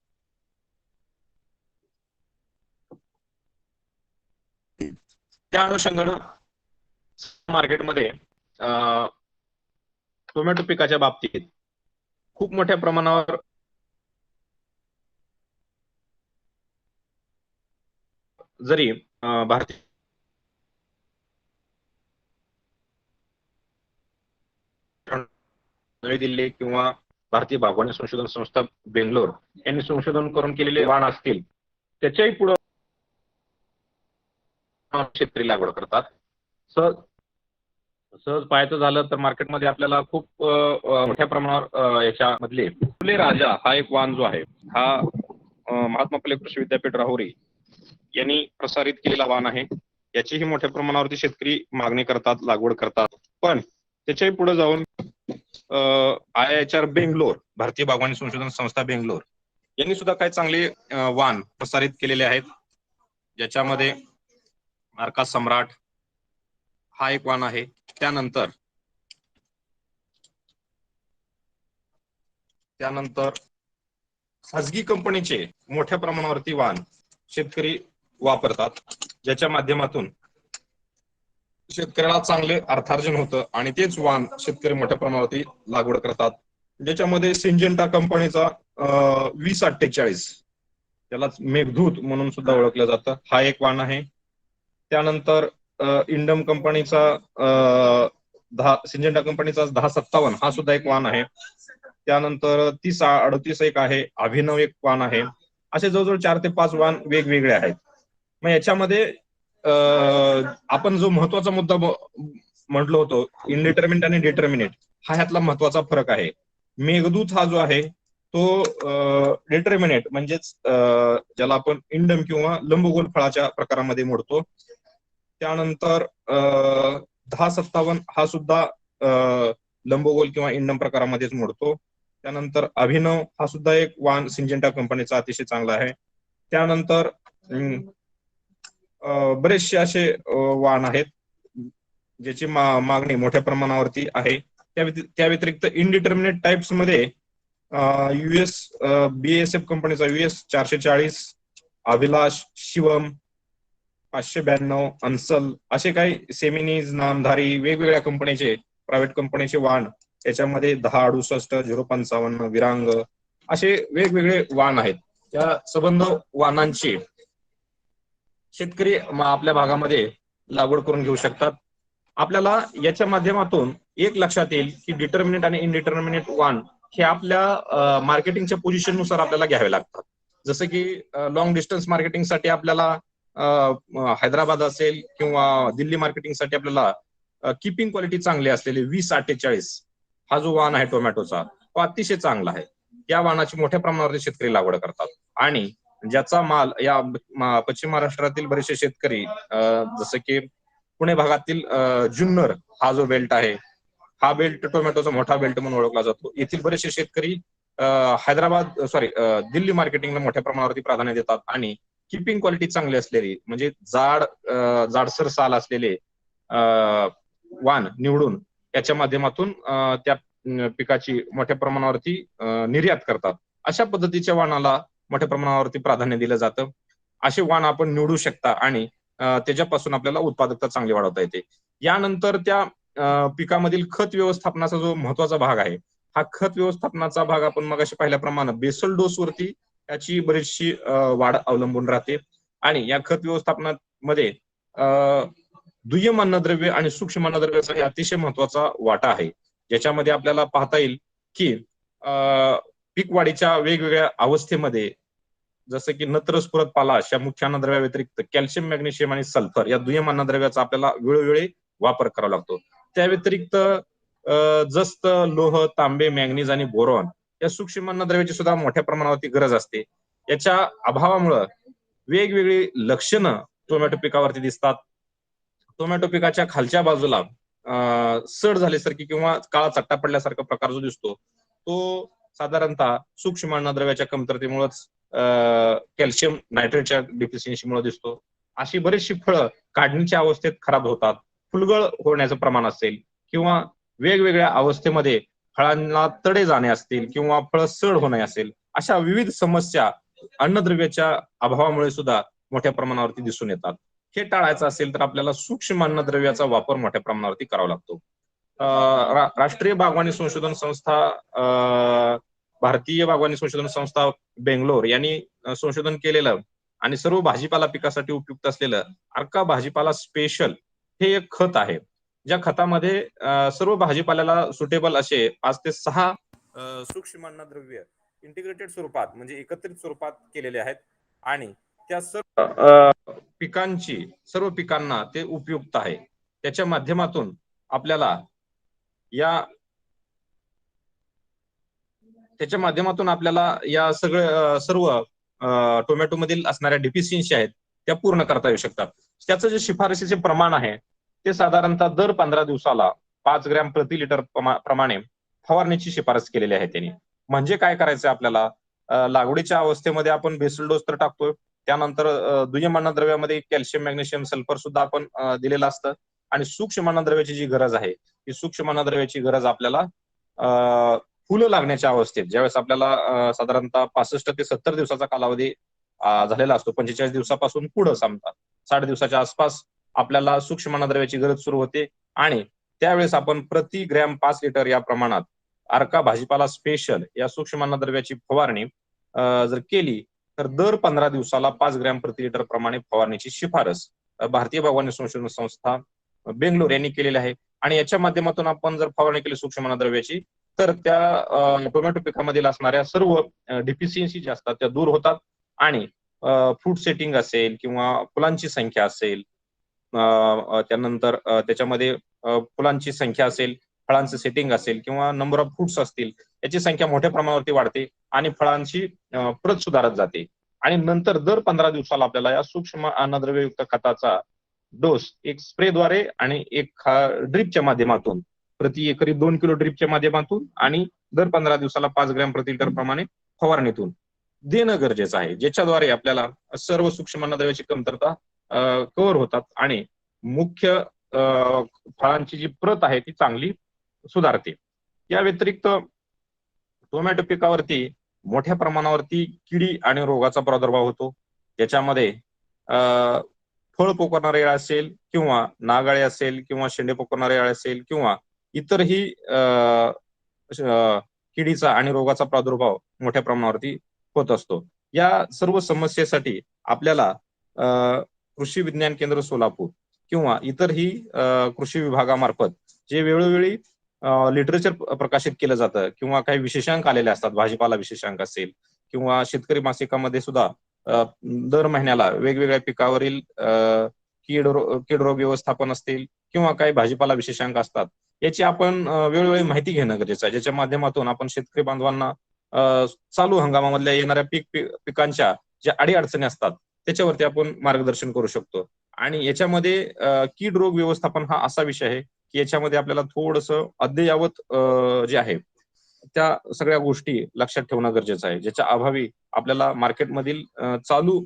त्या अनुषंगानं मार्केटमध्ये टोमॅटो पिकाच्या बाबतीत खूप मोठ्या प्रमाणावर जरी भारतीय नवी दिल्ली किंवा भारतीय बागवानी संशोधन संस्था बेंगलोर यांनी संशोधन करून केलेले वाण असतील, त्याच्याही पुढे शेतकरी लागवड करतात. सहज पाहायचं झालं तर मार्केटमध्ये आपल्याला खूप मोठ्या प्रमाणावर याच्यामधले फुले राजा हा एक वाण जो आहे, हा महात्मा फुले कृषी विद्यापीठ राहुरी यांनी प्रसारित केलेला वाण आहे. याचीही मोठ्या प्रमाणावरती शेतकरी मागणी करतात, लागवड करतात. पण त्याच्याही पुढे जाऊन IIHR बेंगलोर, भारतीय बागवानी संशोधन संस्था बेंगलोर यांनी सुद्धा काही चांगले वाण प्रसारित केलेले आहेत, ज्याच्यामध्ये मार्का सम्राट हा एक वाण आहे. त्यानंतर खाजगी कंपनीचे मोठ्या प्रमाणावरती वाण शेतकरी वापरतात, ज्याच्या माध्यमातून शेतकऱ्याला चांगले अर्थार्जन होतं, आणि तेच वाण शेतकरी मोठ्या प्रमाणावरती लागवड करतात. ज्याच्यामध्ये सिंजेंटा कंपनीचा 2048, त्यालाच मेघदूत म्हणून सुद्धा ओळखलं जातं, हा एक वाण आहे. त्यानंतर इंडम कंपनीचा सिंजेंटा कंपनीचा 1057 हा सुद्धा एक वाण आहे. त्यानंतर 3038 एक आहे, अभिनव एक वाण आहे. असे जवळजवळ 4 ते 5 वाण वेगवेगळे आहेत. मग याच्यामध्ये आपण जो महत्वाचा मुद्दा म्हटलो होतो, इनडिटर्मिनेट आणि डिटर्मिनेट, हा ह्यातला महत्वाचा फरक आहे. मेघदूत हा जो आहे तो डिटर्मिनेट म्हणजेच ज्याला आपण इंडम किंवा लंबगोल फळाच्या प्रकारामध्ये मोडतो. त्यानंतर 1057 हा सुद्धा लंबगोल किंवा इंडम प्रकारामध्येच मोडतो. त्यानंतर अभिनव हा सुद्धा एक वाण सिंजेंटा कंपनीचा अतिशय चांगला आहे. त्यानंतर बरेचसे असे वाण आहेत ज्याची मागणी मोठ्या प्रमाणावरती आहे. त्या व्यतिरिक्त इनडिटर्मिनेट टाइप्स मध्ये US BASF कंपनीचा US 440, अभिलाष, शिवम 592, अन्सल असे काही सेमिनीज, नामधारी वेगवेगळ्या कंपनीचे प्रायव्हेट कंपनीचे वाण, त्याच्यामध्ये 1068, 055, विरांग असे वेगवेगळे वाण आहेत. त्या संबंध वाणांची शेतकरी आपल्या भागामध्ये लागवड करून घेऊ शकतात. आपल्याला याच्या माध्यमातून एक लक्षात येईल की डिटर्मिनेट आणि इनडिटर्मिनेट वाण हे आपल्या मार्केटिंगच्या पोझिशननुसार आपल्याला घ्यावे लागतात. जसं की लॉंग डिस्टन्स मार्केटिंगसाठी आपल्याला हैदराबाद असेल किंवा दिल्ली मार्केटिंगसाठी आपल्याला किपिंग क्वालिटी चांगली असलेली 2048 हा जो वाण आहे टोमॅटोचा, तो अतिशय चांगला आहे. या वाणाची मोठ्या प्रमाणावर शेतकरी लागवड करतात, आणि ज्याचा माल या पश्चिम महाराष्ट्रातील बरेचसे शेतकरी जसं की पुणे भागातील जुन्नर हा जो बेल्ट आहे, हा बेल्ट टोमॅटोचा मोठा बेल्ट म्हणून ओळखला जातो. येथील बरेचसे शेतकरी दिल्ली मार्केटिंगला मोठ्या प्रमाणावरती प्राधान्य देतात, आणि किपिंग क्वालिटी चांगली असलेली म्हणजे जाडसर साल असलेले वाण निवडून याच्या माध्यमातून त्या पिकाची मोठ्या प्रमाणावरती निर्यात करतात. अशा पद्धतीच्या वाणाला मोठ्या प्रमाणावरती प्राधान्य दिलं जातं. असे वाण आपण निवडू शकता, आणि त्याच्यापासून आपल्याला उत्पादकता चांगली वाढवता येते. यानंतर त्या पिकामधील खत व्यवस्थापनाचा जो महत्वाचा भाग आहे, हा खत व्यवस्थापनाचा भाग आपण मगाशी पाहिल्याप्रमाणे बेसल डोस वरती याची बरीचशी वाढ अवलंबून राहते. आणि या खत व्यवस्थापनामध्ये दुय्यम अन्नद्रव्य आणि सूक्ष्म अन्नद्रव्याचा हे अतिशय महत्वाचा वाटा आहे. ज्याच्यामध्ये आपल्याला पाहता येईल की पीक वाढीच्या वेगवेगळ्या अवस्थेमध्ये जसं की नत्र, स्फुरद, पालाश या मुख्य अन्नद्रव्या व्यतिरिक्त कॅल्शियम, मॅग्नेशियम आणि सल्फर या दुय्यम अन्नद्रव्याचा आपल्याला वेळोवेळी वापर करावा लागतो. त्या व्यतिरिक्त जस्त, लोह, तांबे, मॅंगनीज आणि बोरॉन या सूक्ष्म अन्नद्रव्याची सुद्धा मोठ्या प्रमाणावरती गरज असते. याच्या अभावामुळे वेगवेगळी लक्षणं टोमॅटो पिकावरती दिसतात. टोमॅटो पिकाच्या खालच्या बाजूला सड झाल्यासारखी किंवा काळा चट्टा पडल्यासारखा प्रकार जो दिसतो तो साधारणतः सूक्ष्म अन्नद्रव्याच्या कमतरतेमुळेच कॅल्शियम नायट्रेटच्या डिफिशियन्सीमुळे दिसतो. अशी बरीचशी फळं काढणीच्या अवस्थेत खराब होतात, फुलगळ होण्याचं प्रमाण असेल किंवा वेगवेगळ्या अवस्थेमध्ये फळांना तडे जाणे असतील किंवा फळं सड होणे असेल, अशा विविध समस्या अन्नद्रव्याच्या अभावामुळे सुद्धा मोठ्या प्रमाणावरती दिसून येतात. हे टाळायचं असेल तर आपल्याला सूक्ष्म अन्नद्रव्याचा वापर मोठ्या प्रमाणावरती करावा लागतो. राष्ट्रीय बागवानी संशोधन संस्था, भारतीय बागवानी संशोधन संस्था बेंगलोर यांनी संशोधन केलेलं आणि सर्व भाजीपाला पिकासाठी उपयुक्त असलेलं अर्का भाजीपाला स्पेशल हे एक खत आहे. ज्या खतामध्ये सर्व भाजीपाल्याला सुटेबल असे 5 ते 6 सूक्ष्म अन्नद्रव्य इंटिग्रेटेड स्वरूपात म्हणजे एकत्रित स्वरूपात केलेले आहेत आणि त्या सर्व पिकांना ते उपयुक्त आहे. त्याच्या माध्यमातून आपल्याला या सर्व टोमॅटो मधील असणाऱ्या डिफिशियन्सी आहेत त्या पूर्ण करता येऊ शकतात. त्याचं जे शिफारसीचे प्रमाण आहे ते साधारणतः दर 15 दिवसाला 5 ग्रॅम प्रति लिटर प्रमाणे फवारणीची शिफारस केलेली आहे त्यांनी. म्हणजे काय करायचं आपल्याला, लागवडीच्या अवस्थेमध्ये आपण बेसल डोस तर टाकतोय, त्यानंतर दुय्यम अन्नद्रव्यामध्ये कॅल्शियम, मॅग्नेशियम, सल्फर सुद्धा आपण दिलेलं असतं आणि सूक्ष्म अन्नद्रव्याची जी गरज आहे ती सूक्ष्म अन्नद्रव्याची गरज आपल्याला फुलं लागण्याच्या अवस्थेत, ज्यावेळेस आपल्याला साधारणतः 65 ते 70 दिवसाचा कालावधी झालेला असतो, 45 दिवसापासून पुढे समजा 60 दिवसाच्या आसपास आपल्याला सूक्ष्म अन्नद्रव्याची गरज सुरू होते आणि त्यावेळेस आपण प्रति ग्रॅम 5 लिटर या प्रमाणात अर्का भाजीपाला स्पेशल या सूक्ष्म अन्नद्रव्याची फवारणी जर केली तर दर 15 दिवसाला 5 ग्रॅम प्रति लिटर प्रमाणे फवारणीची शिफारस भारतीय बागवानी संशोधन संस्था बेंगलोर यांनी केलेली आहे. आणि याच्या माध्यमातून आपण जर फवारणी केली सूक्ष्म अन्नद्रव्याची तर त्या टोमॅटो पिकामधील असणाऱ्या सर्व डिफिशियन्सी ज्या असतात त्या दूर होतात आणि फ्रूट सेटिंग असेल किंवा फुलांची संख्या असेल, त्यानंतर त्याच्यामध्ये फुलांची संख्या असेल, फळांचं सेटिंग असेल किंवा नंबर ऑफ फ्रुट्स असतील, याची संख्या मोठ्या प्रमाणावरती वाढते आणि फळांची प्रत सुधारत जाते. आणि नंतर दर 15 दिवसाला आपल्याला या सूक्ष्म अन्नद्रव्ययुक्त खताचा डोस एक स्प्रेद्वारे आणि एक ड्रिपच्या माध्यमातून प्रति एकरी 2 किलो ड्रिपच्या माध्यमातून आणि दर 15 दिवसाला 5 ग्रॅम प्रति लिटर प्रमाणे फवारणीतून देणं गरजेचं आहे, ज्याच्याद्वारे आपल्याला सर्व सूक्ष्म अन्नद्रव्याची कमतरता कव्हर होतात आणि मुख्य फळांची जी प्रत आहे ती चांगली सुधारते. या व्यतिरिक्त टोमॅटो पिकावरती मोठ्या प्रमाणावरती किडी आणि रोगाचा प्रादुर्भाव होतो, ज्याच्यामध्ये फळ पोकरणारे अळी असेल किंवा नागाळे असेल किंवा शेंडे पोकरणारे अळी असेल किंवा इतरही किडीचा आणि रोगाचा प्रादुर्भाव मोठ्या प्रमाणावरती होत असतो. या सर्व समस्येसाठी आपल्याला कृषी विज्ञान केंद्र सोलापूर किंवा इतरही कृषी विभागामार्फत जे वेळोवेळी लिटरेचर प्रकाशित केलं जातं किंवा काही विशेषांक आलेले असतात, भाजीपाला विशेषांक असेल किंवा शेतकरी मासिकामध्ये सुद्धा दर महिन्याला वेगवेगळ्या पिकावरील कीड रोग व्यवस्थापन असतील किंवा काही भाजीपाला विशेषांक असतात, याची आपण वेळोवेळी माहिती घेणं गरजेचं आहे, ज्याच्या माध्यमातून आपण शेतकरी बांधवांना चालू हंगामामधल्या येणाऱ्या पिकांच्या ज्या अडीअडचणी असतात त्याच्यावरती आपण मार्गदर्शन करू शकतो. आणि याच्यामध्ये कीड रोग व्यवस्थापन हा असा विषय आहे की याच्यामध्ये आपल्याला थोडंसं अद्ययावत जे आहे त्या सगळ्या गोष्टी लक्षात ठेवणं गरजेचं आहे, ज्याच्या अभावी आपल्याला मार्केटमधील चालू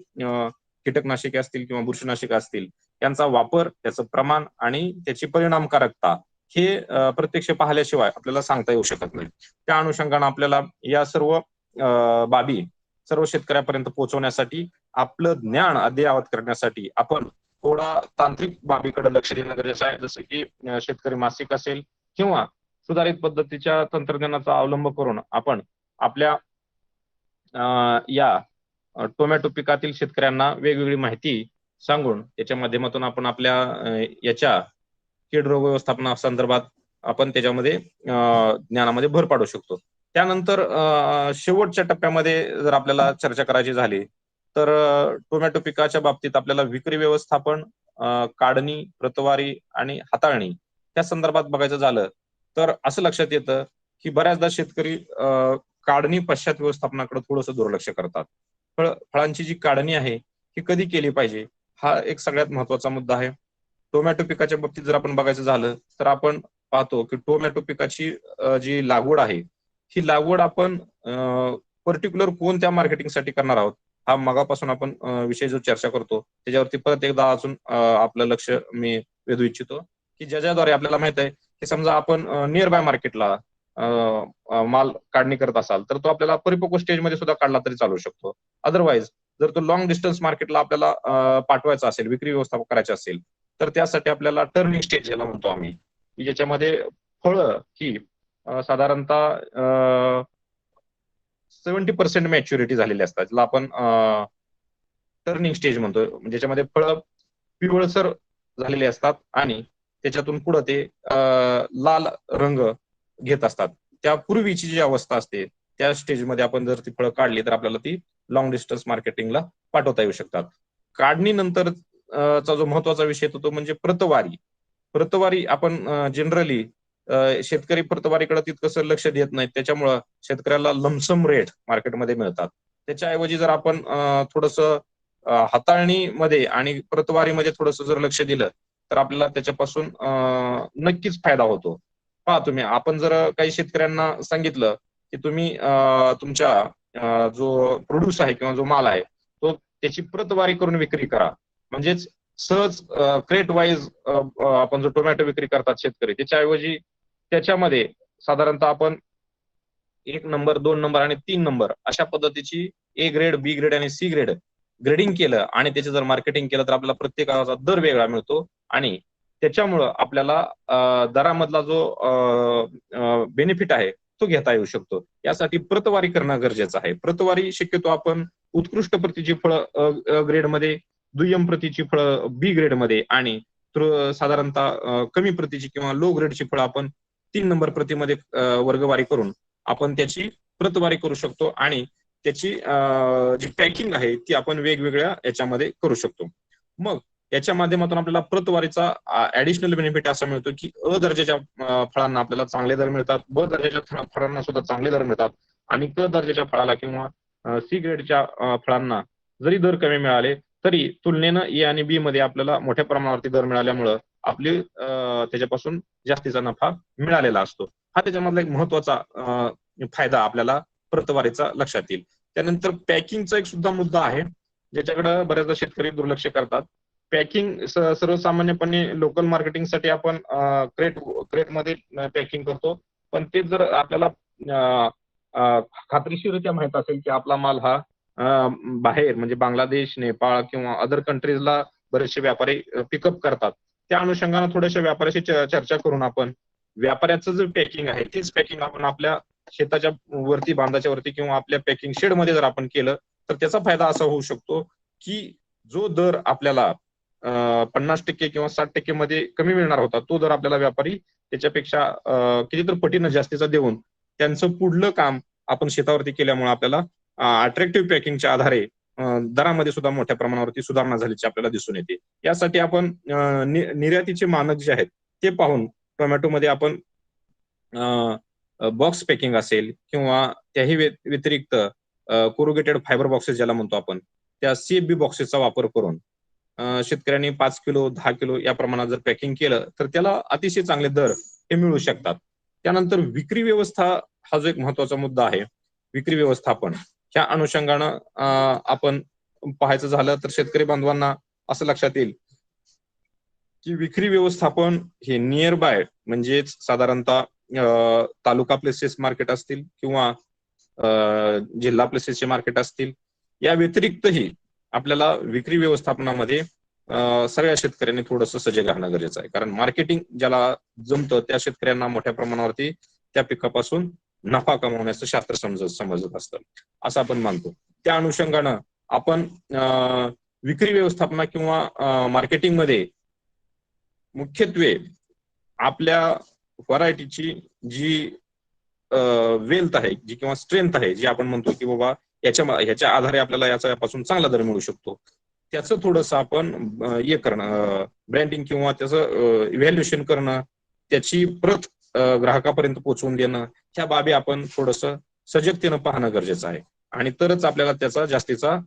कीटकनाशके असतील किंवा बुरशीनाशके असतील यांचा वापर, त्याचं प्रमाण आणि त्याची परिणामकारकता हे प्रत्यक्ष पाहिल्याशिवाय आपल्याला सांगता येऊ शकत नाही. त्या अनुषंगाने आपल्याला या सर्व बाबी सर्व शेतकऱ्यापर्यंत पोहोचवण्यासाठी आपलं ज्ञान अद्ययावत करण्यासाठी आपण थोडा तांत्रिक बाबीकडे लक्ष देणं गरजेचं आहे, जसं की शेतकरी मासिक असेल किंवा सुधारित पद्धतीच्या तंत्रज्ञानाचा अवलंब करून आपण आपल्या या टोमॅटो पिकातील शेतकऱ्यांना वेगवेगळी माहिती सांगून त्याच्या माध्यमातून आपण आपल्या याच्या कीड रोग व्यवस्थापना संदर्भात आपण त्याच्यामध्ये ज्ञानामध्ये भर पाडू शकतो. त्यानंतर शेवटच्या टप्प्यामध्ये जर आपल्याला चर्चा करायची झाली तर टोमॅटो पिकाच्या बाबतीत आपल्याला विक्री व्यवस्थापन, काढणी, प्रतवारी आणि हाताळणी या संदर्भात बघायचं झालं तर असं लक्षात येतं की बऱ्याचदा शेतकरी काढणी पश्चात व्यवस्थापनाकडे थोडंसं दुर्लक्ष करतात. फळांची जी काढणी आहे ही कधी केली पाहिजे हा एक सगळ्यात महत्वाचा मुद्दा आहे. टोमॅटो पिकाच्या बाबतीत जर आपण बघायचं झालं तर आपण पाहतो की टोमॅटो पिकाची जी लागवड आहे ही लागवड आपण पर्टिक्युलर कोणत्या मार्केटिंगसाठी करणार आहोत हा मगापासून आपण विषय जो चर्चा करतो त्याच्यावरती परत एकदा अजून आपलं लक्ष मी वेधू इच्छितो की ज्याद्वारे आपल्याला माहित आहे की समजा आपण नियर बाय मार्केटला माल काढणी करत असाल तर तो आपल्याला परिपक्व स्टेजमध्ये सुद्धा काढला तरी चालू शकतो. अदरवाईज जर तो लॉंग डिस्टन्स मार्केटला आपल्याला पाठवायचा असेल, विक्री व्यवस्थापन करायची असेल तर त्यासाठी आपल्याला टर्निंग स्टेज ज्याला म्हणतो आम्ही की ज्याच्यामध्ये फळं ही साधारणतः 70% मॅच्युरिटी झालेली असतात, ज्याला आपण टर्निंग स्टेज म्हणतो, ज्याच्यामध्ये फळं पिवळसर झालेले असतात आणि त्याच्यातून पुढे ते लाल रंग घेत असतात. त्यापूर्वीची जी अवस्था असते त्या स्टेजमध्ये आपण जर ती फळं काढली तर आपल्याला ती लॉंग डिस्टन्स मार्केटिंगला पाठवता येऊ शकतात. काढणीनंतर चा जो महत्वाचा विषय येतो तो म्हणजे प्रतवारी. प्रतवारी आपण जनरली शेतकरी प्रतवारीकडे तितकंसं लक्ष देत नाहीत, त्याच्यामुळं शेतकऱ्याला लमसम रेट मार्केटमध्ये मिळतात. त्याच्याऐवजी जर आपण थोडंसं हाताळणीमध्ये आणि प्रतवारीमध्ये थोडंसं जर लक्ष दिलं तर आपल्याला त्याच्यापासून नक्कीच फायदा होतो. पहा तुम्ही, आपण जर काही शेतकऱ्यांना सांगितलं की तुम्ही तुमच्या जो प्रोड्यूस आहे किंवा जो माल आहे तो त्याची प्रतवारी करून विक्री करा, म्हणजेच सहज क्रेट वाईज आपण जो टोमॅटो विक्री करतात शेतकरी त्याच्याऐवजी त्याच्यामध्ये साधारणतः आपण 1 नंबर, 2 नंबर आणि 3 नंबर अशा पद्धतीची ए ग्रेड, बी ग्रेड आणि सी ग्रेड ग्रेडिंग केलं आणि त्याचे जर मार्केटिंग केलं तर आपल्याला प्रत्येकाचा दर वेगळा मिळतो आणि त्याच्यामुळं आपल्याला दरामधला जो बेनिफिट आहे तो घेता येऊ शकतो. यासाठी प्रतवारी करणं गरजेचं आहे. प्रतवारी शक्यतो आपण उत्कृष्ट प्रतीची फळं ग्रेडमध्ये, दुय्यम प्रतीची फळं बी ग्रेडमध्ये आणि साधारणतः कमी प्रतीची किंवा लो ग्रेडची फळं आपण 3 नंबर प्रतीमध्ये वर्गवारी करून आपण त्याची प्रतवारी करू शकतो आणि त्याची जी पॅकिंग आहे ती आपण वेगवेगळ्या याच्यामध्ये करू शकतो. मग याच्या माध्यमातून आपल्याला प्रतवारीचा ऍडिशनल बेनिफिट असा मिळतो की अ दर्जाच्या फळांना आपल्याला चांगले दर मिळतात, ब दर्जाच्या फळांना सुद्धा चांगले दर मिळतात आणि क दर्जाच्या फळाला किंवा सी ग्रेडच्या फळांना जरी दर कमी मिळाले तरी तुलनेनं ए आणि बी मध्ये आपल्याला मोठ्या प्रमाणावरती दर मिळाल्यामुळं आपली त्याच्यापासून जास्तीचा नफा मिळालेला असतो. हा त्याच्यामधला एक महत्वाचा फायदा आपल्याला प्रतवारीचा लक्षात येईल. त्यानंतर पॅकिंगचा एक सुद्धा मुद्दा आहे ज्याच्याकडे बऱ्याचदा शेतकरी दुर्लक्ष करतात. पॅकिंग सर्वसामान्यपणे लोकल मार्केटिंगसाठी आपण क्रेटमध्ये पॅकिंग करतो, पण ते जर आपल्याला खात्रीशीररित्या माहित असेल की आपला माल हा बाहेर म्हणजे बांगलादेश, नेपाळ किंवा अदर कंट्रीजला बरेचसे व्यापारी पिकअप करतात, त्या अनुषंगाने थोड्याशा व्यापाऱ्याशी चर्चा करून आपण व्यापाऱ्याचं जे पॅकिंग आहे तेच पॅकिंग आपण आपल्या शेताच्या वरती, बांधाच्या वरती किंवा आपल्या पॅकिंग शेड मध्ये जर आपण केलं तर त्याचा फायदा असा होऊ शकतो की जो दर आपल्याला 50% किंवा 60% मध्ये कमी मिळणार होता तो दर आपल्याला व्यापारी त्याच्यापेक्षा कितीतर पटीनं जास्तीचा देऊन त्यांचं पुढलं काम आपण शेतावरती केल्यामुळे आपल्याला अट्रॅक्टिव्ह पॅकिंगच्या आधारे दरामध्ये सुद्धा मोठ्या प्रमाणावरती सुधारणा झाल्याची आपल्याला दिसून येते. यासाठी आपण निर्यातीचे मानक जे आहेत ते पाहून टोमॅटोमध्ये आपण बॉक्स पॅकिंग असेल किंवा त्याही व्यतिरिक्त कोरुगेटेड फायबर बॉक्सेस ज्याला म्हणतो आपण, त्या CFB बॉक्सेसचा वापर करून शेतकऱ्यांनी 5 किलो 10 किलो या प्रमाणात जर पॅकिंग केलं तर त्याला अतिशय चांगले दर हे मिळू शकतात. त्यानंतर विक्री व्यवस्था हा जो एक महत्वाचा मुद्दा आहे, विक्री व्यवस्थापन ह्या अनुषंगानं आपण पाहायचं झालं तर शेतकरी बांधवांना असं लक्षात येईल की विक्री व्यवस्थापन हे नियर बाय म्हणजेच साधारणतः तालुका प्लेसेस मार्केट असतील किंवा जिल्हा प्लेसेसचे मार्केट असतील, या व्यतिरिक्तही आपल्याला विक्री व्यवस्थापनामध्ये सगळ्या शेतकऱ्यांनी थोडंसं सजग राहणं गरजेचं आहे. कारण मार्केटिंग ज्याला जमतं त्या शेतकऱ्यांना मोठ्या प्रमाणावरती त्या पिकापासून नफा कमवण्याचं शास्त्र समजत असतं असं आपण मानतो. त्या अनुषंगानं आपण विक्री व्यवस्थापना किंवा मार्केटिंगमध्ये मुख्यत्वे आपल्या व्हरायटीची जी वेल्थ आहे, जी किंवा स्ट्रेंथ आहे, जी आपण म्हणतो की बाबा ह्याच्या आधारे आपल्याला यापासून चांगला दर मिळू शकतो, त्याचं थोडंसं आपण हे करणं, ब्रँडिंग किंवा त्याचं इव्हॅल्युएशन करणं, त्याची प्रत ग्राहकापर्यंत पोहोचवून देणं, ह्या बाबी आपण थोडंसं सजगतेनं पाहणं गरजेचं आहे. आणि तरच आपल्याला त्याचा जास्तीचा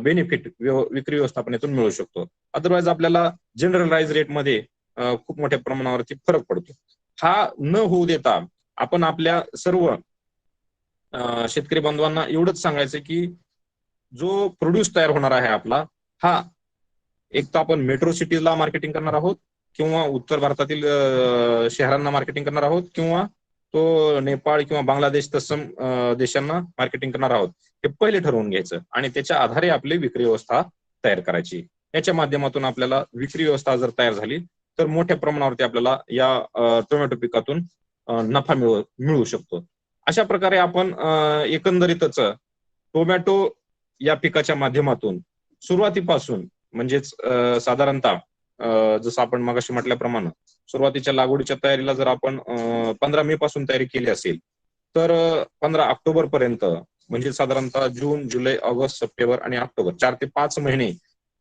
बेनिफिट विक्री व्यवस्थापनेतून मिळू शकतो. अदरवाईज आपल्याला जनरलाइज रेटमध्ये खूप मोठ्या प्रमाणावरती फरक पडतो. हा न होऊ देता आपण आपल्या सर्व शेतकरी बांधवांना एवढंच सांगायचं की जो प्रोड्यूस तयार होणार आहे आपला, हा एक तर आपण मेट्रो सिटीजला मार्केटिंग करणार आहोत, किंवा उत्तर भारतातील शहरांना मार्केटिंग करणार आहोत, किंवा तो नेपाळ किंवा बांगलादेश तत्सम देशांना मार्केटिंग करणार आहोत, हे पहिले ठरवून घ्यायचं आणि त्याच्या आधारे आपली विक्री व्यवस्था तयार करायची. याच्या माध्यमातून आपल्याला विक्री व्यवस्था जर तयार झाली तर मोठ्या प्रमाणावरती आपल्याला या टोमॅटो पिकातून नफा मिळू शकतो. अशा प्रकारे आपण एकंदरीतच टोमॅटो या पिकाच्या माध्यमातून सुरुवातीपासून, म्हणजेच साधारणतः जसं आपण मगाशी म्हटल्याप्रमाणे सुरुवातीच्या लागवडीच्या तयारीला जर आपण 15 मे पासून तयारी केली असेल तर 15 ऑक्टोबर पर्यंत, म्हणजे साधारणतः जून, जुलै, ऑगस्ट, सप्टेंबर आणि ऑक्टोबर 4 ते 5 महिने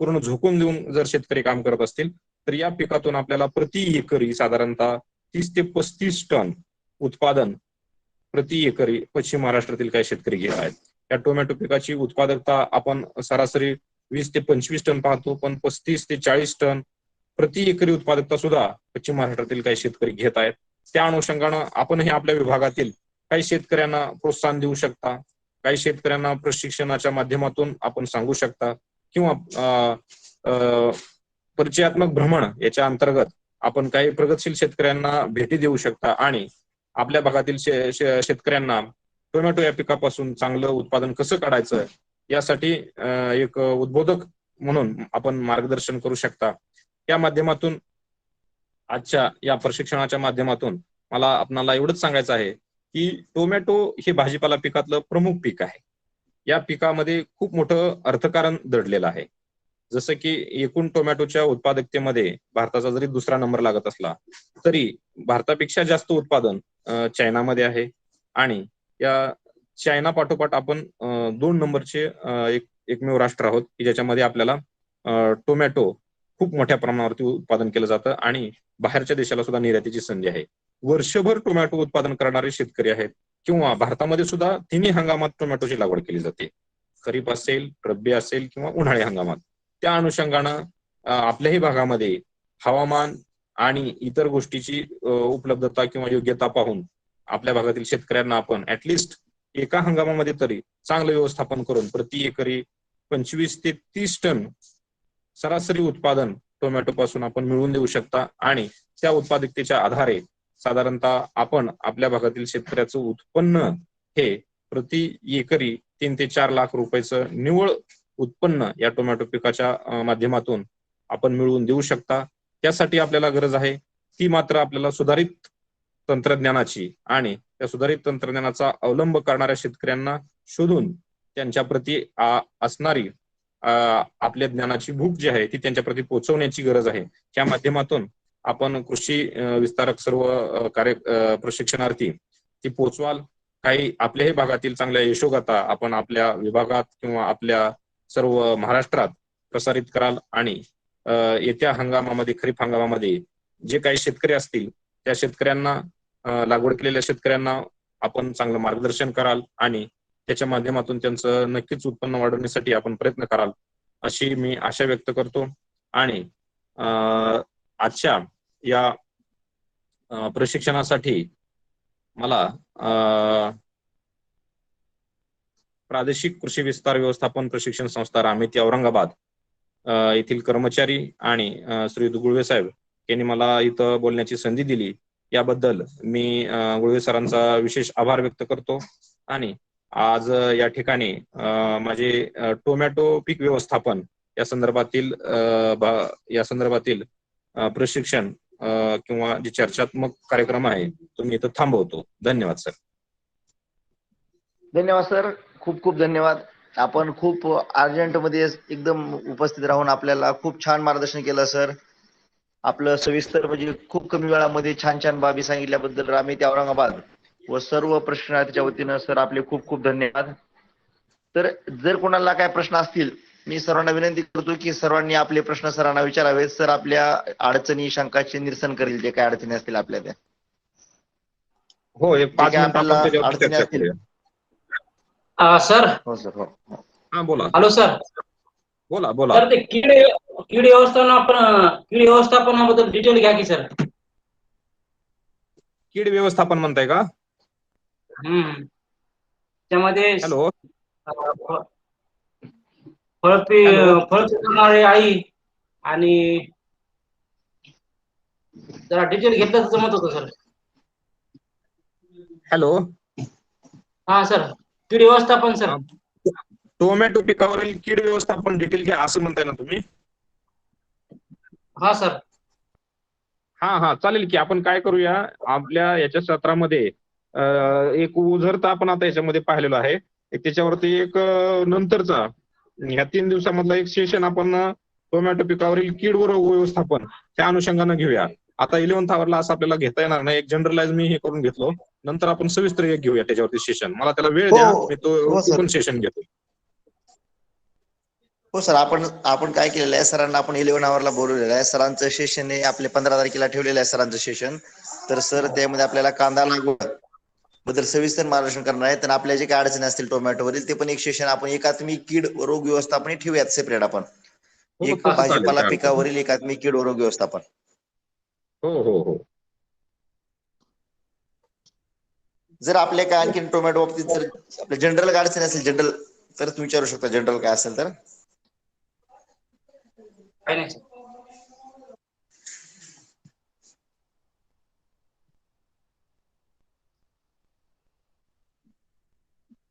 पूर्ण झोकून देऊन जर शेतकरी काम करत असतील तर या पिकातून आपल्याला प्रति एकरी साधारणतः 30 ते 35 टन उत्पादन प्रति एकरी पश्चिम महाराष्ट्रातील काही शेतकरी घेत आहेत. या टोमॅटो पिकाची उत्पादकता आपण सरासरी 20 ते 25 टन पाहतो, पण 35 ते 40 टन प्रति एकरी उत्पादकता सुद्धा पश्चिम महाराष्ट्रातील काही शेतकरी घेत आहेत. त्या अनुषंगानं आपणही आपल्या विभागातील काही शेतकऱ्यांना प्रोत्साहन देऊ शकता, काही शेतकऱ्यांना प्रशिक्षणाच्या माध्यमातून आपण सांगू शकता, किंवा परिचयात्मक भ्रमण याच्या अंतर्गत आपण काही प्रगतशील शेतकऱ्यांना भेटी देऊ शकता आणि आपल्या भागातील शेतकऱ्यांना टोमॅटो या पिकापासून चांगलं उत्पादन कसं काढायचं यासाठी एक उद्बोधक म्हणून आपण मार्गदर्शन करू शकता. या माध्यमातून आजच्या या प्रशिक्षणाच्या माध्यमातून मला आपणाला एवढंच सांगायचं आहे की टोमॅटो हे भाजीपाला पिकातलं प्रमुख पीक आहे. या पिकामध्ये खूप मोठं अर्थकारण दडलेलं आहे. जसं की एकूण टोमॅटोच्या उत्पादकतेमध्ये भारताचा जरी दुसरा नंबर लागत असला तरी भारतापेक्षा जास्त उत्पादन चायनामध्ये आहे. आणि या चायना पाठोपाठ आपण 2 नंबरचे एकमेव राष्ट्र आहोत की ज्याच्यामध्ये आपल्याला टोमॅटो खूप मोठ्या प्रमाणावरती उत्पादन केलं जातं आणि बाहेरच्या देशाला सुद्धा निर्यातीची संधी आहे. वर्षभर टोमॅटो उत्पादन करणारे शेतकरी आहेत, किंवा भारतामध्ये सुद्धा तिन्ही हंगामात टोमॅटोची लागवड केली जाते, खरीप असेल, रब्बी असेल किंवा उन्हाळी हंगामात. त्या अनुषंगानं आपल्याही भागामध्ये हवामान आणि इतर गोष्टीची उपलब्धता किंवा योग्यता पाहून आपल्या भागातील शेतकऱ्यांना आपण ऍटलिस्ट एका हंगामामध्ये तरी चांगलं व्यवस्थापन करून प्रति एकरी 25 ते 30 टन सरासरी उत्पादन टोमॅटो पासून आपण मिळवून देऊ शकता. आणि त्या उत्पादकतेच्या आधारे साधारणतः आपण आपल्या भागातील शेतकऱ्याचं उत्पन्न हे प्रति एकरी 3 ते 4 लाख रुपयाचं निव्वळ उत्पन्न या टोमॅटो पिकाच्या माध्यमातून आपण मिळवून देऊ शकता. त्यासाठी आपल्याला गरज आहे ती मात्र आपल्याला सुधारित तंत्रज्ञानाची, आणि त्या सुधारित तंत्रज्ञानाचा अवलंब करणाऱ्या शेतकऱ्यांना शोधून त्यांच्या प्रती असणारी आपल्या ज्ञानाची भूक जी आहे ती त्यांच्या प्रती पोहोचवण्याची गरज आहे. त्या माध्यमातून आपण कृषी विस्तारक सर्व प्रशिक्षणार्थी ती पोचवाल. काही आपल्याही भागातील चांगल्या यशोगाथा आपण आपल्या विभागात किंवा आपल्या सर्व महाराष्ट्रात प्रसारित कराल. आणि येत्या हंगामामध्ये, खरीप हंगामामध्ये जे काही शेतकरी असतील त्या शेतकऱ्यांना, लागवड केलेल्या शेतकऱ्यांना आपण चांगलं मार्गदर्शन कराल आणि त्याच्या माध्यमातून त्यांचं नक्कीच उत्पन्न वाढवण्यासाठी आपण प्रयत्न कराल अशी मी आशा व्यक्त करतो. आणि आजच्या या प्रशिक्षणासाठी मला प्रादेशिक कृषी विस्तार व्यवस्थापन प्रशिक्षण संस्था रामेती औरंगाबाद येथील कर्मचारी आणि श्री गुळवे साहेब यांनी मला इथं बोलण्याची संधी दिली, याबद्दल मी गुळवे सरांचा विशेष आभार व्यक्त करतो. आणि आज या ठिकाणी माझे टोमॅटो पीक व्यवस्थापन या संदर्भातील प्रशिक्षण किंवा जे चर्चात्मक कार्यक्रम आहे तो मी इथं थांबवतो. धन्यवाद सर. धन्यवाद सर, खूप खूप धन्यवाद. आपण खूप अर्जंटमध्ये एकदम उपस्थित राहून आपल्याला खूप छान मार्गदर्शन केलं सर. आपलं सविस्तर म्हणजे खूप कमी वेळामध्ये छान छान बाबी सांगितल्याबद्दल रामेत औरंगाबाद व सर्व प्रश्नार्थीच्या वतीनं सर आपले खूप खूप धन्यवाद. तर जर कोणाला काय प्रश्न असतील, मी सर्वांना विनंती करतो की सर्वांनी आपले प्रश्न सरांना विचारावेत. सर आपल्या अडचणी शंकाचे निरसन करील, जे काय अडचणी असतील आपल्या त्या. हो, एक जे 5 काय मिनिटं आपण आपल्याला त्याच्यावरती अडचणी चर्चा असतील. करूया. सर. हो सर. हो. हा बोला हॅलो सर. बोला बोला. सर ते कीड व्यवस्थापनाबद्दल डिटेल घ्या की सर. कीड व्यवस्थापन म्हणताय का? त्यामध्ये हॅलो फळ हॅलो पिकवणारी आई आणि जरा डिटेल घेतलं तर जमत होतं सर. हॅलो. हा सर, कीड व्यवस्थापन सर. टोमॅटो पिकावरील कीड व्यवस्थापन डिटेल घ्या असं म्हणताय ना तुम्ही? हा सर. हा चालेल की. आपण काय करूया, आपल्या याच्या सत्रामध्ये एक उझरता आपण आता याच्यामध्ये पाहिलेलो आहे. त्याच्यावरती एक नंतरचा ह्या 3 दिवसामधला एक सेशन आपण टोमॅटो पिकावरील कीड व रोग व्यवस्थापन त्या अनुषंगानं घेऊया. आता 11th आवरला असं आपल्याला घेता येणार नाही. एक जनरलाइज मी हे करून घेतलो. नंतर आपण सविस्तर एक घेऊया त्याच्यावरती सेशन. मला त्याला वेळ हो द्या, मी हो तो सर. पण सेशन घेतो. हो सर, आपण काय केलेलं आहे, सरांना आपण 11 आवरला बोलवलेलं आहे. सरांचं सेशन हे आपले 15 तारखेला ठेवलेलं आहे सरांचं सेशन. तर सर त्यामध्ये आपल्याला कांदा लागवड बद्दल सविस्तर मार्गदर्शन करणार आहे. तर आपल्या जे काही अडचणी असतील टोमॅटोवरील, ते पण एक सेशन आपण एकात्मिक कीड रोग व्यवस्थापन ठेवूयात सेपरेट. आपण हो एक तसं चालेल, भाजीपाला काय हरकत नाही. पिकावरील एकात्मिक कीड रोग व्यवस्थापन. हो. जर आपल्या काय आणखी टोमॅटो बाबतीत जर आपल्या जनरल काय अडचणी असेल, जनरल, तर तुम्ही विचारू शकता. जनरल काय असेल तर. काय नाही सर.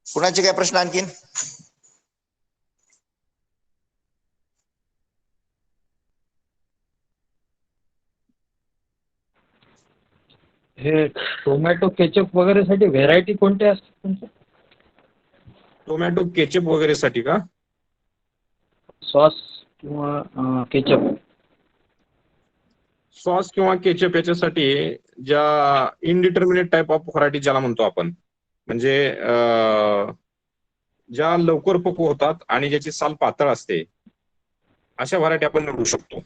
कुणाचे काय प्रश्न आणखीन? हे टोमॅटो केचप वगैरे साठी व्हेरायटी कोणत्या असतात तुमच्या? टोमॅटो केचप वगैरे साठी का? सॉस किंवा केचप? सॉस किंवा केचप याच्यासाठी ज्या इनडिटर्मिनेट टाईप ऑफ व्हरायटी ज्याला म्हणतो आपण, म्हणजे ज्या लवकर पक्व होतात आणि ज्याची साल पातळ असते, अशा व्हरायटी आपण निवडू शकतो.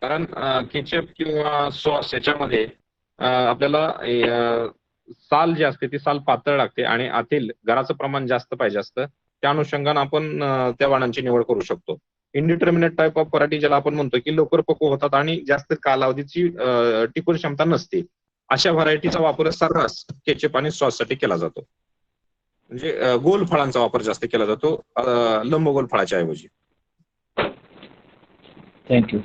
कारण केचप किंवा सॉस याच्यामध्ये आपल्याला साल जी असते ती साल पातळ लागते आणि आतील गराचं प्रमाण जास्त पाहिजे असतं. त्या अनुषंगाने आपण त्या वाणांची निवड करू शकतो. इनडिटर्मिनेट टाईप ऑफ व्हरायटी ज्याला आपण म्हणतो की लवकर पक्व होतात आणि जास्त कालावधीची टिकून क्षमता नसते, अशा व्हरायटीचा वापर सर्रास केचप आणि सॉस साठी केला जातो. म्हणजे गोल फळांचा वापर जास्त केला जातो लंबगोल फळाच्या ऐवजी. थँक्यू.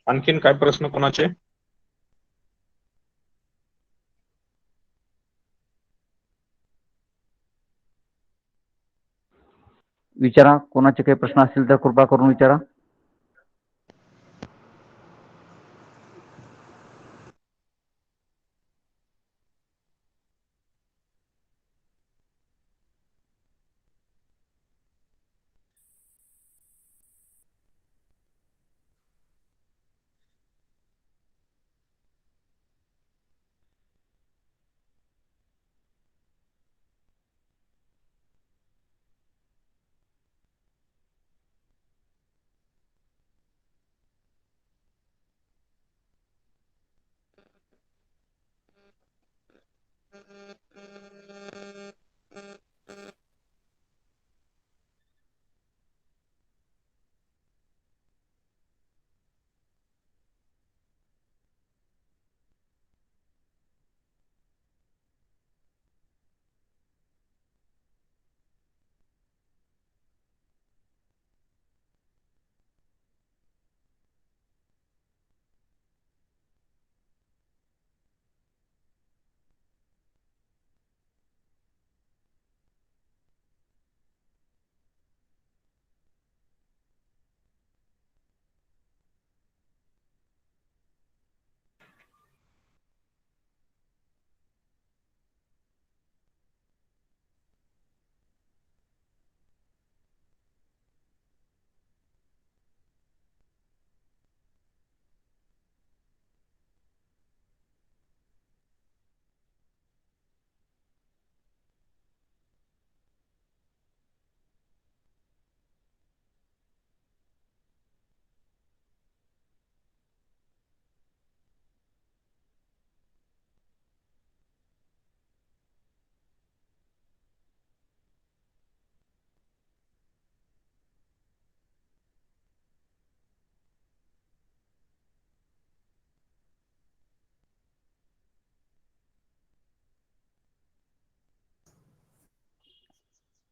आणखीन काय प्रश्न कोणाचे? विचारा. कोणाचे काही प्रश्न असतील तर कृपा करून विचारा.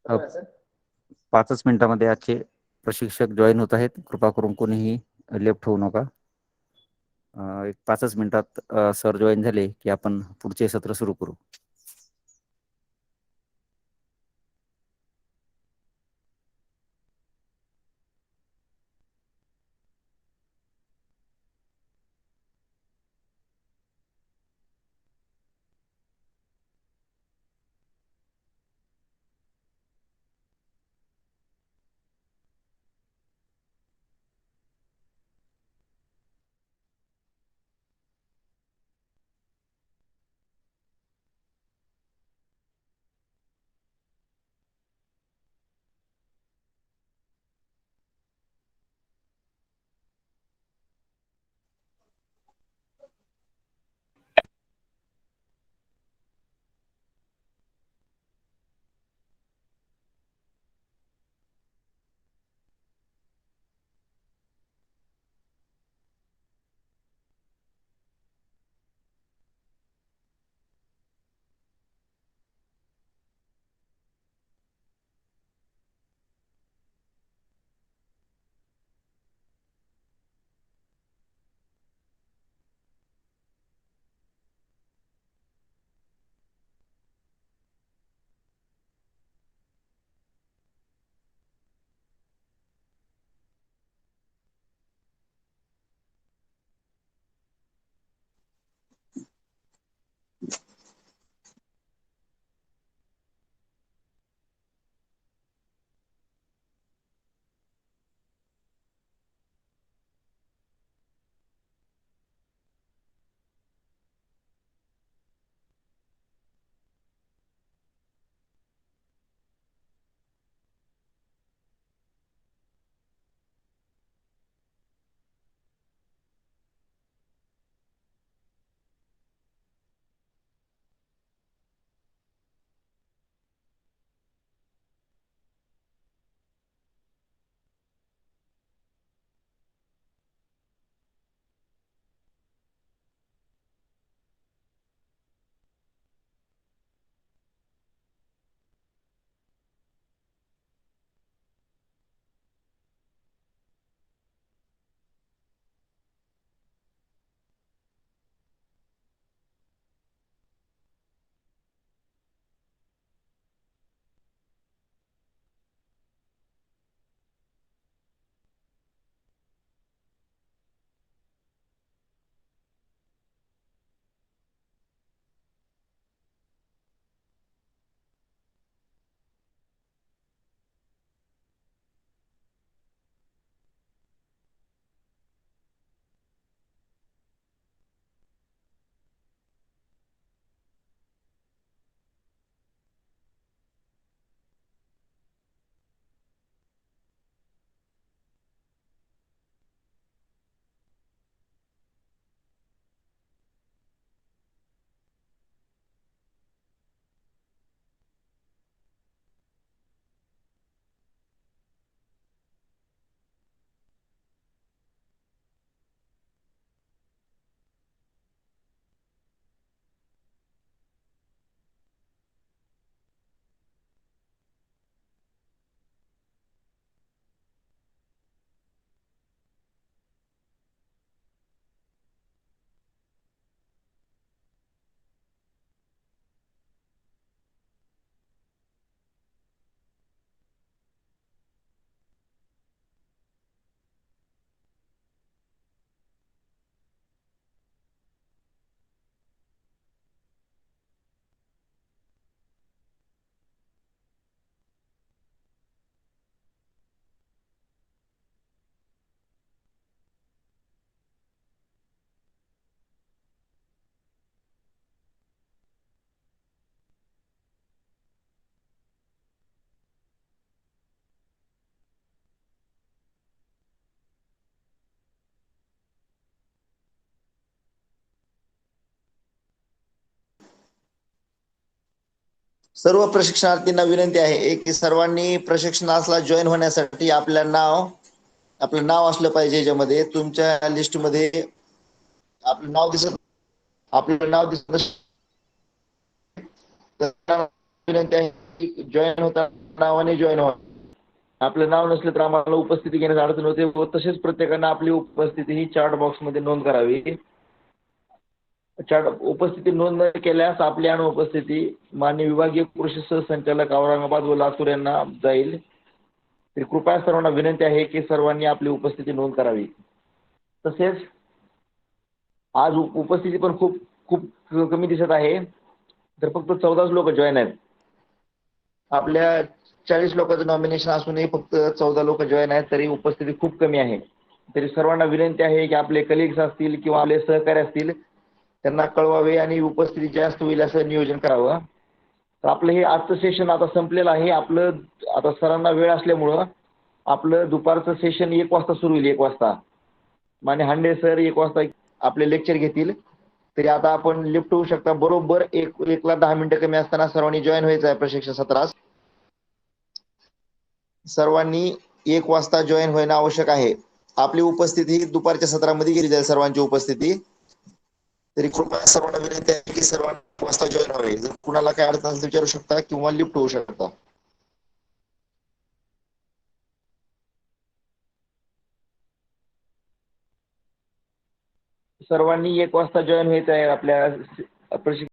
5च मिनिटामध्ये आजचे प्रशिक्षक जॉईन होत आहेत. कृपा करून कोणीही लेफ्ट होऊ नका. एक 5च मिनिटात सर जॉईन झाले की आपण पुढचे सत्र सुरू करू. सर्व प्रशिक्षणार्थींना विनंती आहे की सर्वांनी प्रशिक्षणाला जॉईन होण्यासाठी आपलं नाव असलं पाहिजे. याच्यामध्ये तुमच्या लिस्टमध्ये आपलं नाव दिसत विनंती आहे जॉईन होता नावाने जॉईन व्हा. आपलं नाव नसलं तर आम्हाला उपस्थिती घेण्यास अडचण होते व तसेच प्रत्येकानं आपली उपस्थिती ही चार्ट बॉक्समध्ये नोंद करावी. चार्ट उपस्थिती नोंद न केल्यास आपली अनुपस्थिती माननीय विभागीय कृषी सहसंचालक औरंगाबाद व लातूर यांना जाईल. तर कृपया सर्वांना विनंती आहे की सर्वांनी आपली उपस्थिती नोंद करावी. तसेच आज उपस्थिती पण खूप खूप कमी दिसत आहे. तर फक्त 14 लोक जॉईन आहेत. आपल्या 40 लोकांचं नॉमिनेशन असूनही फक्त 14 लोक जॉईन आहेत, तरी उपस्थिती खूप कमी आहे. तरी सर्वांना विनंती आहे की आपले कलिग्स असतील किंवा आपले सहकारी असतील त्यांना कळवावे आणि उपस्थिती जास्त होईल असं नियोजन करावं. तर आपलं हे आजचं सेशन आता संपलेलं आहे. आपलं आता सरांना वेळ असल्यामुळं आपलं दुपारचं सेशन 1 वाजता सुरू होईल. 1 वाजता माने हांडे सर 1 वाजता आपले लेक्चर घेतील. तरी आता आपण लिफ्ट होऊ शकता. बरोबर 1ला 10 मिनिटं कमी असताना सर्वांनी जॉईन व्हायचं आहे प्रशिक्षण सत्रास. सर्वांनी 1 वाजता जॉईन होणं आवश्यक आहे. आपली उपस्थिती दुपारच्या सत्रामध्ये केली जाईल सर्वांची उपस्थिती. तरी कृपया सर्वांना विनंती आहे की सर्वांनी 1 वाजता जॉईन व्हावे. जर कुणाला काय अडचण असेल तर विचारू शकता किंवा लिफ्ट होऊ शकता. सर्वांनी 1 वाजता जॉईन व्हायचं आहे आपल्या प्रशिक्षण